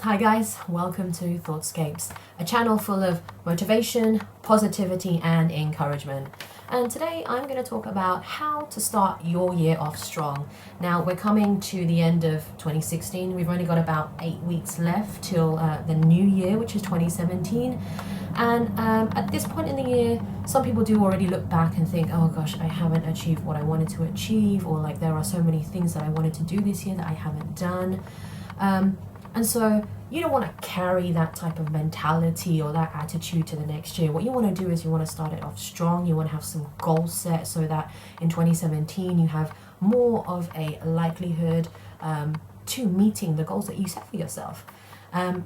Hi guys, welcome to Thoughtscapes, a channel full of motivation, positivity and encouragement. And today I'm going to talk about how to start your year off strong. Now we're coming to the end of 2016, we've only got about 8 weeks left till the new year, which is 2017. And at this point in the year, some people do already look back and think, oh gosh, I haven't achieved what I wanted to achieve, or like there are so many things that I wanted to do this year that I haven't done. And so you don't want to carry that type of mentality or that attitude to the next year. What you want to do is you want to start it off strong. You want to have some goals set so that in 2017 you have more of a likelihood to meeting the goals that you set for yourself.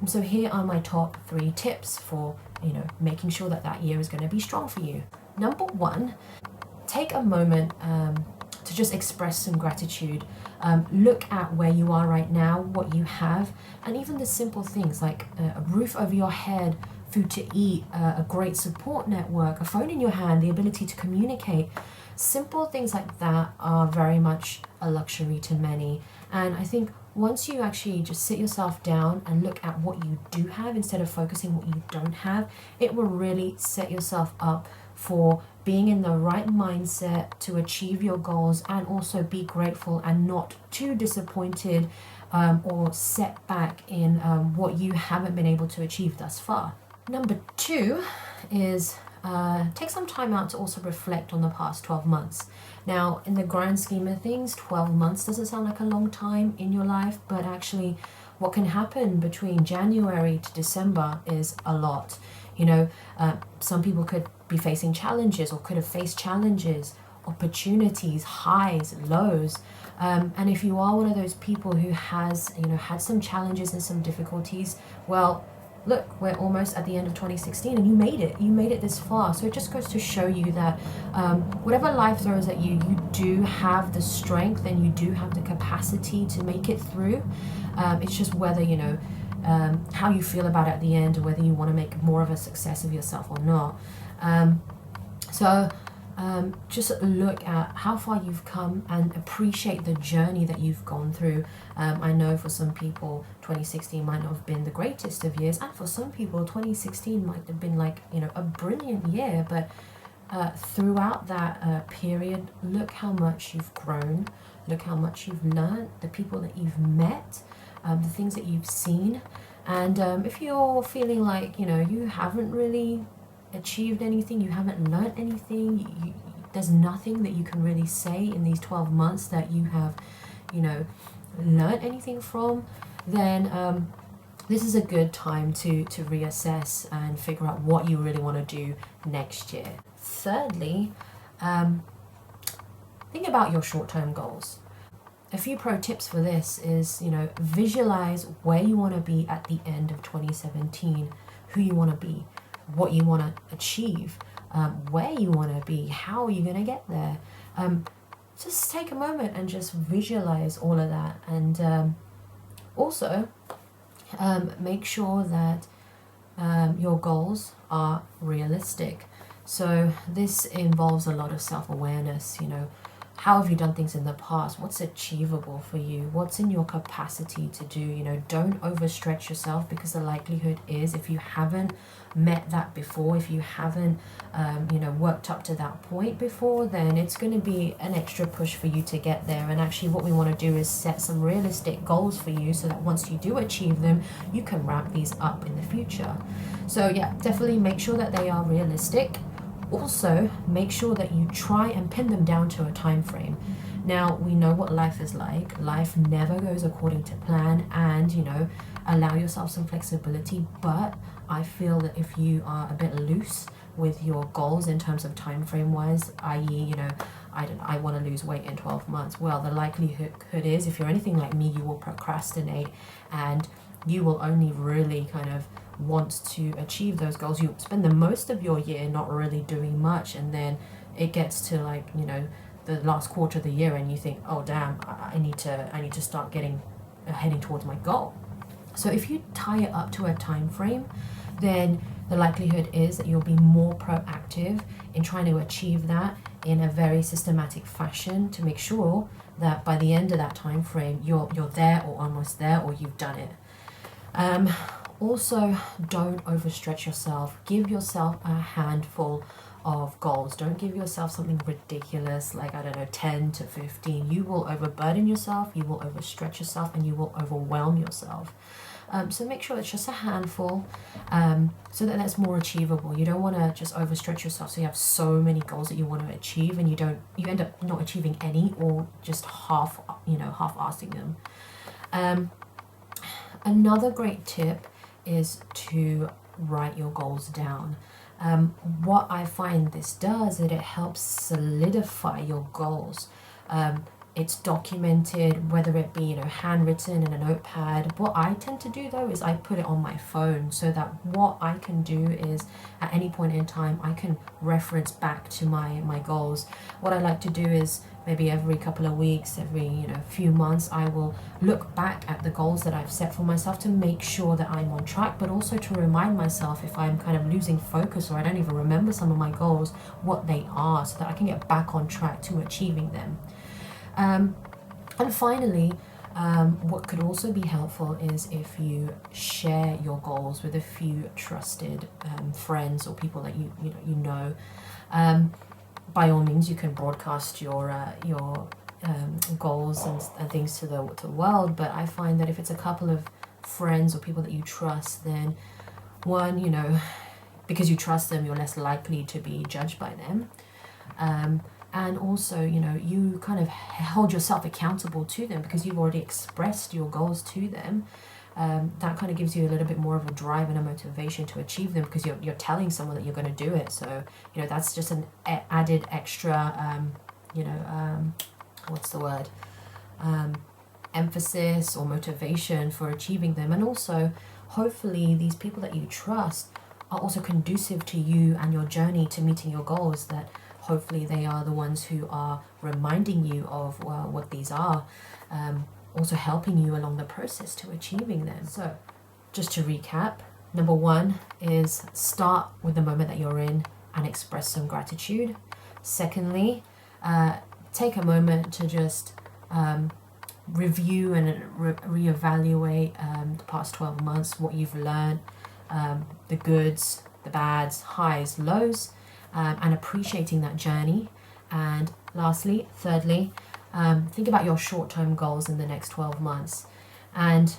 So here are my top 3 tips for making sure that that year is going to be strong for you. Number 1, take a moment to just express some gratitude. Look at where you are right now, what you have, and even the simple things like a roof over your head, food to eat, a great support network, a phone in your hand, the ability to communicate. Simple things like that are very much a luxury to many. And I think once you actually just sit yourself down and look at what you do have instead of focusing what you don't have, it will really set yourself up for being in the right mindset to achieve your goals and also be grateful and not too disappointed or set back in what you haven't been able to achieve thus far. Number 2 is take some time out to also reflect on the past 12 months. Now, in the grand scheme of things, 12 months doesn't sound like a long time in your life, but actually what can happen between January to December is a lot. Some people could be facing challenges or could have faced challenges, opportunities, highs, lows. And if you are one of those people who has, had some challenges and some difficulties, well, look, we're almost at the end of 2016 and you made it this far. So it just goes to show you that whatever life throws at you, you do have the strength and you do have the capacity to make it through. It's just whether, how you feel about it at the end, or whether you want to make more of a success of yourself or not. Just look at how far you've come and appreciate the journey that you've gone through. I know for some people 2016 might not have been the greatest of years, and for some people 2016 might have been a brilliant year, but throughout that period, look how much you've grown, look how much you've learned, the people that you've met, the things that you've seen. And if you're feeling like you haven't really achieved anything, you haven't learned anything, there's nothing that you can really say in these 12 months that you have learned anything from, then this is a good time to reassess and figure out what you really want to do next year. Thirdly, think about your short-term goals. A few pro tips for this is, visualize where you want to be at the end of 2017, who you want to be, what you want to achieve, where you want to be, how are you going to get there. Just take a moment and just visualize all of that. And also make sure that your goals are realistic. So this involves a lot of self-awareness. How have you done things in the past? What's achievable for you? What's in your capacity to do? Don't overstretch yourself, because the likelihood is if you haven't met that before, if you haven't, worked up to that point before, then it's going to be an extra push for you to get there. And actually what we want to do is set some realistic goals for you so that once you do achieve them, you can ramp these up in the future. So yeah, definitely make sure that they are realistic. Also, make sure that you try and pin them down to a time frame. Now, we know what life is like. Life never goes according to plan, and, allow yourself some flexibility. But I feel that if you are a bit loose with your goals in terms of time frame wise, i.e., I want to lose weight in 12 months. Well, the likelihood is, if you're anything like me, you will procrastinate and you will only really kind of want to achieve those goals. You spend the most of your year not really doing much, and then it gets to the last quarter of the year and you think, oh damn, I need to start heading towards my goal. So if you tie it up to a time frame, then the likelihood is that you'll be more proactive in trying to achieve that in a very systematic fashion to make sure that by the end of that time frame you're there or almost there, or you've done it. Also, don't overstretch yourself. Give yourself a handful of goals. Don't give yourself something ridiculous like, I don't know, 10 to 15. You will overburden yourself, you will overstretch yourself, and you will overwhelm yourself. So make sure it's just a handful, so that that's more achievable. You don't want to just overstretch yourself so you have so many goals that you want to achieve and you end up not achieving any, or just half-assing them. Another great tip is to write your goals down. What I find this does is it helps solidify your goals. It's documented, whether it be handwritten in a notepad. What I tend to do though is I put it on my phone, so that what I can do is at any point in time I can reference back to my goals. What I like to do is maybe every couple of weeks, every few months, I will look back at the goals that I've set for myself to make sure that I'm on track, but also to remind myself if I'm kind of losing focus or I don't even remember some of my goals, what they are, so that I can get back on track to achieving them. And finally, what could also be helpful is if you share your goals with a few trusted friends or people that you know. By all means, you can broadcast your goals and things to the world. But I find that if it's a couple of friends or people that you trust, then one, because you trust them, you're less likely to be judged by them. And also, you kind of hold yourself accountable to them because you've already expressed your goals to them. That kind of gives you a little bit more of a drive and a motivation to achieve them, because you're telling someone that you're going to do it. So, that's just an added extra, what's the word? Emphasis or motivation for achieving them. And also, hopefully, these people that you trust are also conducive to you and your journey to meeting your goals, that hopefully they are the ones who are reminding you of what these are, also helping you along the process to achieving them. So just to recap, number one is start with the moment that you're in and express some gratitude. Secondly, take a moment to just review and reevaluate the past 12 months, what you've learned, the goods, the bads, highs, lows, and appreciating that journey. And lastly, thirdly, think about your short-term goals in the next 12 months. And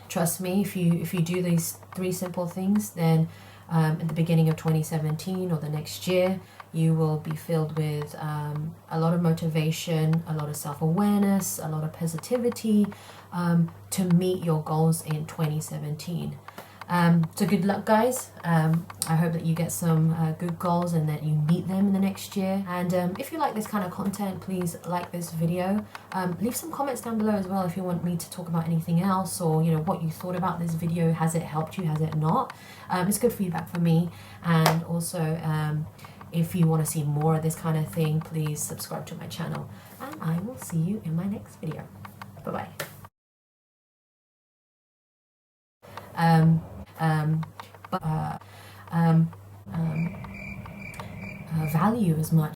trust me, if you do these 3 simple things, then at the beginning of 2017 or the next year, you will be filled with a lot of motivation, a lot of self-awareness, a lot of positivity to meet your goals in 2017. So good luck, guys. I hope that you get some good goals and that you meet them in the next year. And if you like this kind of content, please like this video. Leave some comments down below as well if you want me to talk about anything else, or what you thought about this video. Has it helped you? Has it not? It's good feedback for me. And also, if you want to see more of this kind of thing, please subscribe to my channel. And I will see you in my next video. Bye-bye. Value as much